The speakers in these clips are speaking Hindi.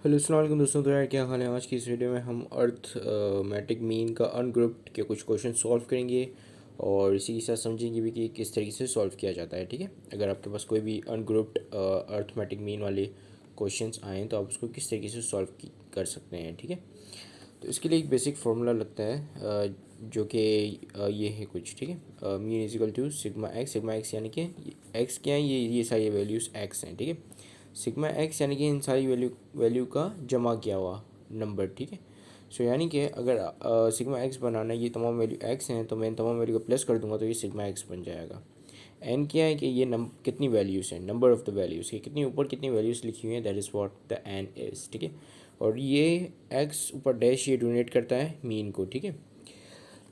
हेलो अस्सलाम वालेकुम दोस्तों। तो यार क्या हाल है। आज की इस वीडियो में हम अर्थमेटिक मीन का अनग्रुप्ड के कुछ क्वेश्चन सॉल्व करेंगे और इसी के साथ समझेंगे भी कि किस तरीके से सॉल्व किया जाता है। ठीक है, अगर आपके पास कोई भी अनग्रुप्ड अर्थमेटिक मीन वाले क्वेश्चंस आएँ तो आप उसको किस तरीके से सॉल्व कर सकते हैं। ठीक है, तो इसके लिए एक बेसिक फार्मूला लगता है जो कि ये है कुछ। ठीक है, mean is equal to sigma X यानी कि एक्स क्या है, ये सारी वैल्यूज़ एक्स हैं। ठीक है, सिग्मा एक्स यानी कि इन सारी वैल्यू का जमा किया हुआ नंबर। ठीक है, सो यानी कि अगर सिग्मा एक्स बनाना ये तमाम वैल्यू एक्स हैं तो मैं इन तमाम वैल्यू को प्लस कर दूंगा तो ये सिग्मा एक्स बन जाएगा। एन क्या है कि ये कितनी वैल्यूज़ हैं, नंबर ऑफ़ द वैल्यूज़, कि कितनी ऊपर कितनी वैल्यूज़ लिखी हुई हैं, that is what the N is. ठीक है, और ये एक्स ऊपर डैश ये डोनेट करता है मीन को। ठीक है,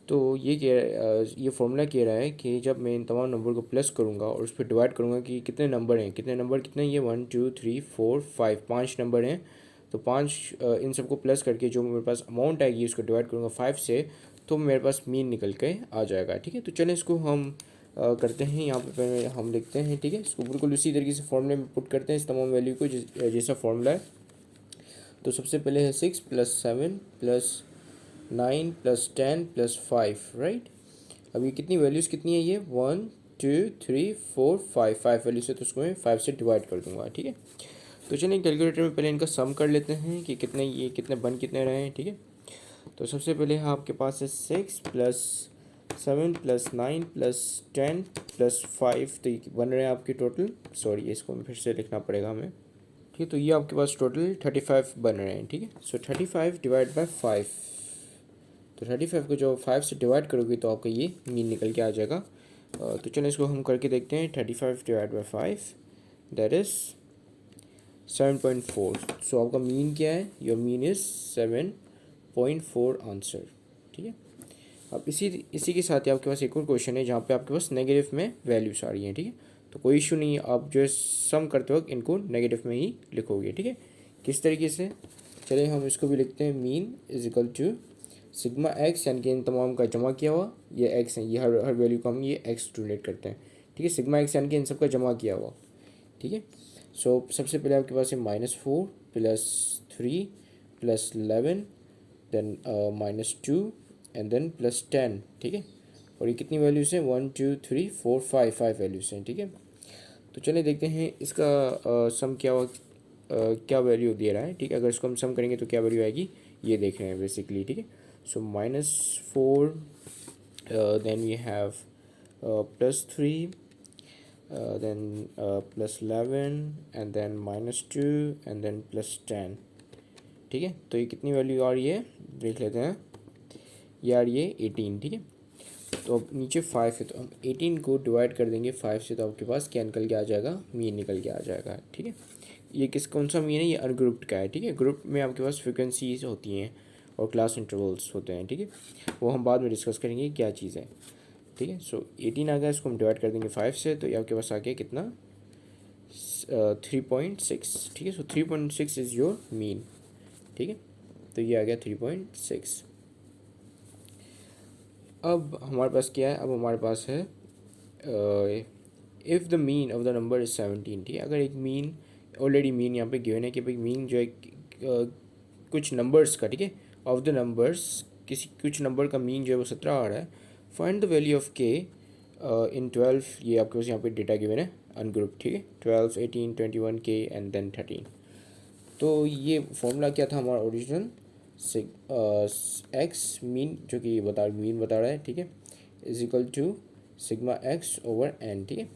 तो ये फॉर्मूला कह रहा है कि जब मैं इन तमाम नंबर को प्लस करूँगा और उस पर डिवाइड करूँगा कि कितने नंबर हैं, कितने ये 1 2 3 4 5 पाँच नंबर हैं, तो इन सबको प्लस करके जो मेरे पास अमाउंट आएगी उसको डिवाइड करूँगा 5 से, तो मेरे पास मीन निकल के आ जाएगा। ठीक है, तो चलें इसको हम करते हैं। यहाँ पे पहले हम लिखते हैं। ठीक है, इसको बिल्कुल उसी तरीके से फॉर्मूले में पुट करते हैं इस तमाम वैल्यू को जैसा फॉर्मूला है। तो सबसे पहले है 6 + 7 + 9 + 10 + 5, राइट। अब ये कितनी वैल्यूज़ कितनी है, ये 1 2 3 4 5 5 वैल्यूज़ है, तो उसको मैं 5 से डिवाइड कर दूंगा। ठीक है, तो चलिए कैलकुलेटर में पहले इनका सम कर लेते हैं कि कितने बन कितने रहे हैं। ठीक है, तो सबसे पहले आपके पास है 6 + 7 + 9 + 10 + 5, तो ये बन रहे हैं आपके टोटल, सॉरी इसको फिर से लिखना पड़ेगा हमें। ठीक है, तो ये आपके पास टोटल 35 बन रहे हैं। ठीक है, सो 35 डिवाइड बाय 5, तो 35 को जो 5 से डिवाइड करोगे तो आपका ये मीन निकल के आ जाएगा। तो चलो इसको हम करके देखते हैं। 35 डिवाइड बाई 5 दैट इज़ 7.4। सो आपका मीन क्या है, योर मीन इज़ 7.4 आंसर। ठीक है, अब इसी के साथ ही आपके पास एक और क्वेश्चन है जहाँ पे आपके पास नेगेटिव में वैल्यूज आ रही हैं। ठीक है, तो कोई इशू नहीं है, आप जो है सम करते वक्त इनको नेगेटिव में ही लिखोगे। ठीक है, किस तरीके से, चलिए हम इसको भी लिखते हैं। Mean is equal to sigma X यानी कि इन तमाम का जमा किया हुआ, ये एक्स है, ये हर वैल्यू को हम ये एक्स डोनेट करते हैं। ठीक है, सिग्मा एक्स यानी कि इन सब का जमा किया हुआ। ठीक है, सो सबसे पहले आपके पास है -4 + 3 + 11 देन -2 एंड देन +10। ठीक है, और ये कितनी वैल्यूज़ हैं, 1 2 3 4 5 5 वैल्यूज़ हैं। ठीक है, तो चलिए देखते हैं इसका सम क्या हुआ, क्या वैल्यू दे रहा है। ठीक है, अगर इसको हम सम करेंगे तो क्या वैल्यू आएगी ये देख रहे हैं बेसिकली। ठीक है, so -4 then we have +3 then +11 and then -2 and then +10। ठीक है, तो ये कितनी वैल्यू आ रही है देख लेते हैं। ये आ रही है 18। ठीक है, तो अब नीचे 5 है तो हम 18 को डिवाइड कर देंगे 5 से, तो आपके पास क्या निकल के आ जाएगा, मीन निकल के आ जाएगा। ठीक है, ये कौन सा मीन है, ये अनग्रुप्ड का है। ठीक है, ग्रुप में आपके पास फ्रिक्वेंसीज होती हैं और क्लास इंटरवल्स होते हैं। ठीक है, वो हम बाद में डिस्कस करेंगे क्या चीज़ है। ठीक है, सो 18 आ गया, इसको हम डिवाइड कर देंगे 5 से, तो ये आपके पास आ गया कितना, 3.6। ठीक है, सो 3.6 इज़ योर मीन। ठीक है, तो ये आ गया 3.6। अब हमारे पास क्या है, अब हमारे पास है if the mean of the number is 17। ठीक है, अगर एक मीन ऑलरेडी मीन यहाँ पे गिवन है कि भाई मीन जो है कुछ नंबर्स का, ठीक है, ऑफ द नंबर्स कुछ नंबर का मीन जो है वो 17 आ रहा है। फाइंड द वैल्यू ऑफ के इन 12, ये आपके पास यहाँ पे डेटा गिवन है अनग्रुप। ठीक है, 12 18 21 के एंड देन 13। तो ये फॉर्मूला क्या था हमारा ओरिजिनल, एक्स मीन जो कि मीन बता रहा है। ठीक है, is equal to sigma X over N. ठीक है,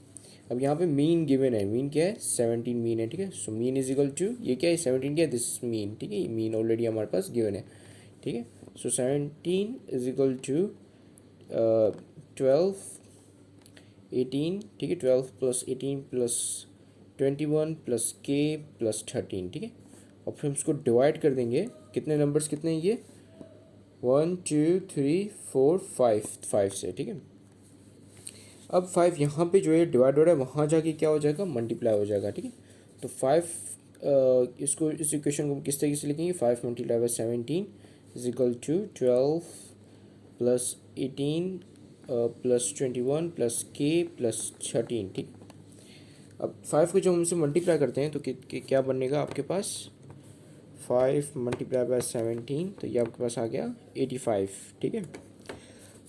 अब यहाँ पे मीन गिवन है, मीन क्या है 17 मीन है। ठीक है, so mean is equal to ये क्या है 17 क्या है, दिस मीन। ठीक है, ये मीन ऑलरेडी हमारे पास गिवन है। ठीक है, सो 17 इज इक्वल टू 12 18। ठीक है, 12 + 18 + 21 + के +13। ठीक है, और फिर हम इसको डिवाइड कर देंगे, कितने नंबर्स कितने हैं ये, 1 2 3 4 5 5 से। ठीक है, अब 5 यहाँ पे जो है डिवाइड हो रहा है, वहाँ जाके क्या हो जाएगा, मल्टीप्लाई हो जाएगा। ठीक है, तो 5 इसको इस इक्वेशन को किस तरीके से लिखेंगे, 5 × 17 इज इक्वल टू 12 + 18 + 21 + के +13। ठीक, अब 5 को जब हम इसे मल्टीप्लाई करते हैं तो क्या बनेगा आपके पास, 5 मल्टीप्लाई बाय 17, तो ये आपके पास आ गया 85, ठीक है।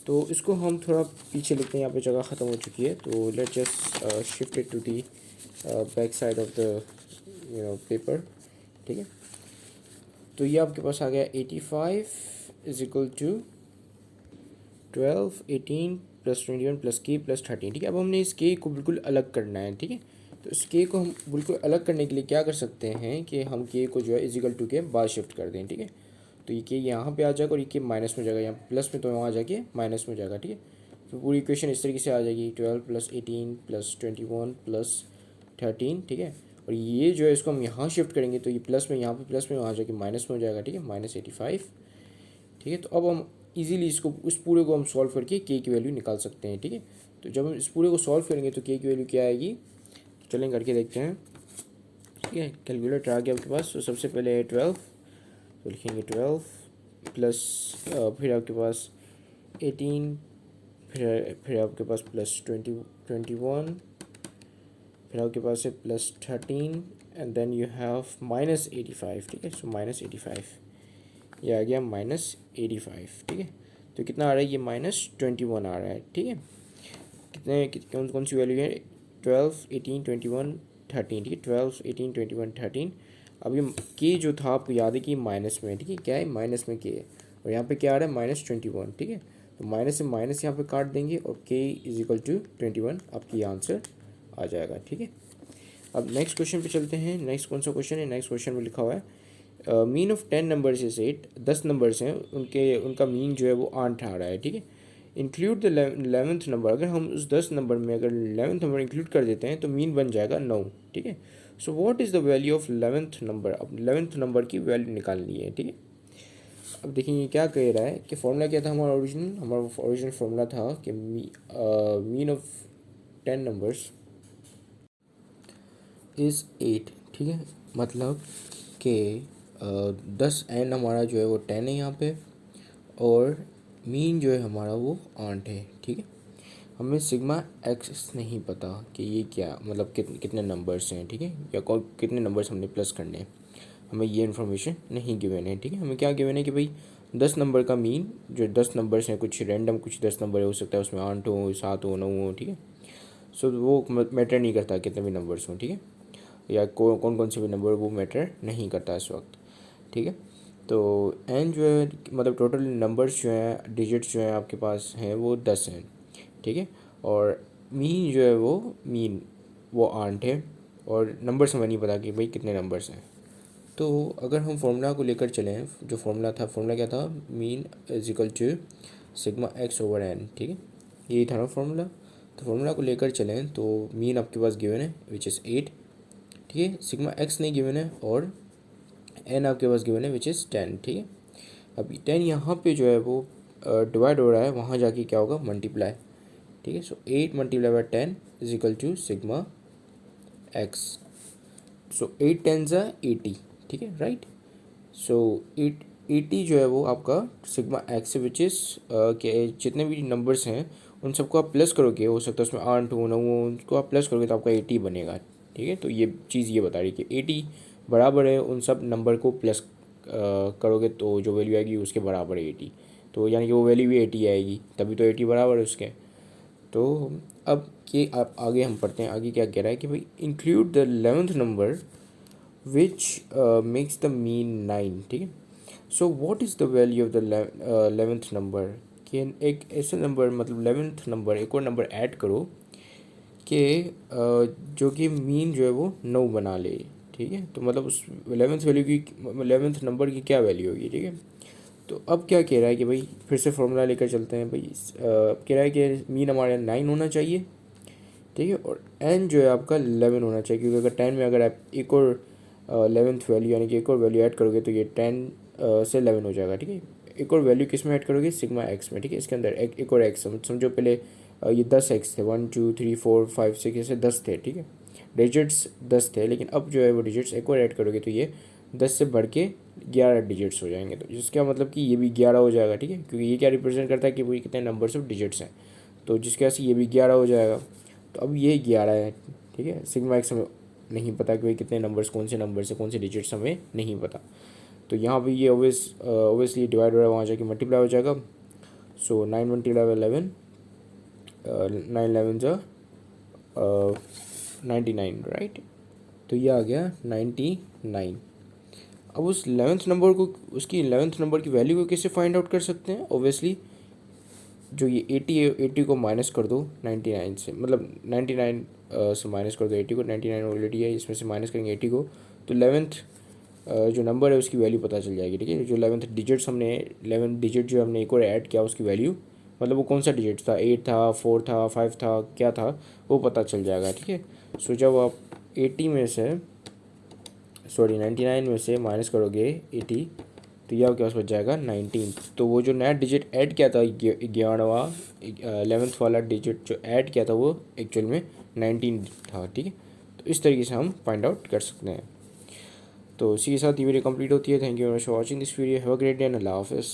तो इसको हम थोड़ा पीछे लिखते हैं, यहाँ पे जगह ख़त्म हो चुकी है, तो let just shift it to the back side of the paper, ठीक है। तो ये आपके पास आ गया 85 is equal to 12, 18 plus 21 plus K plus 13, ठीक है। अब हमने इस के को बिल्कुल अलग करना है, ठीक है। तो इस के को हम बिल्कुल अलग करने के लिए क्या कर सकते हैं कि हम के को जो है इजिकल टू के बाद शिफ्ट कर दें, ठीक है। तो ये के यहाँ पे आ जाएगा और ये के माइनस में जाएगा, यहाँ प्लस में तो वहाँ जाके माइनस में जाएगा, ठीक है। तो पूरी इक्वेशन इस तरीके से आ जाएगी 12 प्लस 18 प्लस 21 प्लस 13, ठीक है। और ये जो है इसको हम यहाँ शिफ्ट करेंगे तो ये प्लस में यहाँ पे प्लस में वहाँ जाके माइनस में हो जाएगा, ठीक है, -85, ठीक है। तो अब हम इजीली इसको उस पूरे को हम सॉल्व करके के की वैल्यू निकाल सकते हैं, ठीक है। तो जब हम इस पूरे को सॉल्व करेंगे तो के की वैल्यू क्या आएगी, चलें करके देखते हैं, ठीक है। कैलकुलेटर आ गया आपके पास, तो सबसे पहले है 12, तो लिखेंगे 12 प्लस फिर आपके पास 18, फिर आपके पास प्लस 21, फिर आपके पास है plus 13 and then you have -85, ठीक है। सो -85 ये आ गया -85, ठीक है। तो कितना आ रहा है, ये -21 आ रहा है, ठीक है। कौन कौन सी वैल्यू है, 12, 18, 21, 13, ठीक है। 12, 18, 21, 13। अब ये के जो था आपको याद है कि माइनस में, ठीक है, क्या है माइनस में के है, और यहाँ पे क्या आ रहा है -21, ठीक है। तो माइनस से माइनस यहाँ पे काट देंगे और के इज इक्वल टू 21, आपकी आंसर आ जाएगा, ठीक है। अब नेक्स्ट क्वेश्चन पे चलते हैं। नेक्स्ट कौन सा क्वेश्चन है, नेक्स्ट क्वेश्चन में लिखा हुआ है mean of 10 numbers is 8, 10 numbers हैं, उनका मीन जो है वो 8 आ रहा है, ठीक है। इंक्लूड द 11th नंबर, अगर हम उस 10 नंबर में अगर 11th नंबर इंक्लूड कर देते हैं तो मीन बन जाएगा 9, ठीक है। So what is the value of 11th number, अब 11th नंबर की वैल्यू निकालनी है, ठीक है। अब देखिए ये क्या कह रहा है कि फॉर्मूला क्या था हमारा ओरिजिनल फॉर्मूला था कि मीन ऑफ 10 नंबर्स इज़ 8, ठीक है। मतलब कि 10 एन हमारा जो है वो 10 है यहाँ पे, और मीन जो है हमारा वो 8 है, ठीक है। हमें सिग्मा एक्स नहीं पता कि ये क्या मतलब कितने नंबर्स हैं, ठीक है, या कितने नंबर्स हमने प्लस करने हैं, हमें ये इन्फॉर्मेशन नहीं गिवन है, ठीक है। हमें क्या गिवन है कि भाई 10 नंबर का मीन, जो 10 नंबर्स हैं, कुछ रैंडम कुछ 10 नंबर हो सकता है, उसमें 8 हो, 7 हो, 9 हो, ठीक है। सो वो मैटर नहीं करता कितने भी नंबर्स हों, ठीक है, या कौन कौन से भी नंबर, वो मैटर नहीं करता इस वक्त, ठीक है। तो एन जो है मतलब टोटल नंबर्स जो हैं, डिजिट्स जो हैं आपके पास हैं वो 10 हैं, ठीक है। और मीन जो है वो 8 है, और नंबर्स हमें नहीं पता कि भाई कितने नंबर्स हैं। तो अगर हम फार्मूला को लेकर चलें, जो फार्मूला क्या था, mean is equal to sigma X over N, ठीक है, यही था ना फार्मूला। तो फार्मूला को लेकर चलें तो मीन आपके पास गिवन है विच इज़ 8, ठीक है। सिग्मा एक्स नहीं गिवन है और एन आपके पास गिवन है विच इज़ 10, ठीक है। अब 10 यहाँ पे जो है वो डिवाइड हो रहा है, वहाँ जाके क्या होगा मल्टीप्लाई, ठीक है। So 8 multiply by 10 is equal to sigma X. So 8 10 ज़ा 80, ठीक है, राइट। सो 80 जो है वो आपका सिग्मा एक्स है विच इज़ के जितने भी नंबर्स हैं उन सबको आप प्लस करोगे, हो सकता है उसमें 8 हो 9 हो, उनको आप प्लस करोगे तो आपका 80 बनेगा, ठीक है। तो ये चीज़ ये बता रही है कि 80 बराबर है उन सब नंबर को प्लस करोगे तो जो वैल्यू आएगी उसके बराबर है 80, तो यानी कि वो वैल्यू भी 80 आएगी, तभी तो 80 बराबर है उसके। तो अब ये आप आगे हम पढ़ते हैं, आगे क्या कह रहा है कि भाई include the 11th number which makes the mean 9, ठीक है। So what is the value of the 11th number, कि एक ऐसे नंबर मतलब 11th नंबर एक और नंबर ऐड करो कि जो कि मीन जो है वो 9 बना ले, ठीक है। तो मतलब उस 11th नंबर की क्या वैल्यू होगी, ठीक है। तो अब क्या कह रहा है कि भाई फिर से फॉर्मूला लेकर चलते हैं भाई, कह रहा है कि मीन हमारे 9 होना चाहिए, ठीक है, और एन जो है आपका 11 होना चाहिए, क्योंकि अगर 10 में अगर आप एक और 11th वैल्यू यानी कि एक और वैल्यू ऐड करोगे तो ये 10 से 11 हो जाएगा, ठीक है। एक और वैल्यू किस में ऐड करोगे, सिग्मा एक्स में, ठीक है। इसके अंदर एक और एक्स समझो, पहले ये 10 एक्स थे, 1 2 3 4 5 6 ऐसे 10 थे, ठीक है, डिजिट्स 10 थे, लेकिन अब जो है वो डिजिट्स एक और ऐड करोगे तो ये 10 से बढ़ के 11 डिजिट्स हो जाएंगे, तो जिसका मतलब कि ये भी 11 हो जाएगा, ठीक है, क्योंकि ये क्या रिप्रेजेंट करता है कि वो कितने नंबर्स ऑफ डिजिट्स हैं, तो जिसके वजह से ये भी 11 हो जाएगा। तो अब ये 11 है, ठीक है। सिग्मा एक्स हमें नहीं पता कि भाई कितने नंबर्स, कौन से नंबर से कौन से डिजिट्स हमें नहीं पता। तो यहाँ पे ये ऑब्वियसली डिवाइड हो रहा है, वहाँ जाके मल्टीप्लाई हो जाएगा। सो 9 1 11 11, 9 11 जा 99, राइट। तो ये आ गया 99। अब उस 11th नंबर को, उसकी 11th नंबर की वैल्यू को कैसे फाइंड आउट कर सकते हैं? ऑब्वियसली जो ये 80 को माइनस कर दो 99 से, मतलब 99 से माइनस कर दो 80 को, 99 ऑलरेडी है, इसमें से माइनस करेंगे 80 को, तो 11th जो नंबर है उसकी वैल्यू पता चल जाएगी, ठीक है। जो 11th डिजिट्स हमने 11 डिजिट जो हमने एक और ऐड किया उसकी वैल्यू, मतलब वो कौन सा डिजिट था, 8 था, 4 था, 5 था, क्या था, वो पता चल जाएगा, ठीक है। सो जब आप 80 में से, सॉरी 99 में से माइनस करोगे 80, तो यह आपके पास बच जाएगा 19। तो वो जो नया डिजिट ऐड किया था 11वां 11th वाला डिजिट जो ऐड किया था वो एक्चुअल में 19 था, ठीक है। तो इस तरीके से हम फाइंड आउट कर सकते हैं। तो इसी के साथ ये वीडियो कंप्लीट होती है। Thank you very much for watching this video. Have a great day and अल्लाह हाफिज़।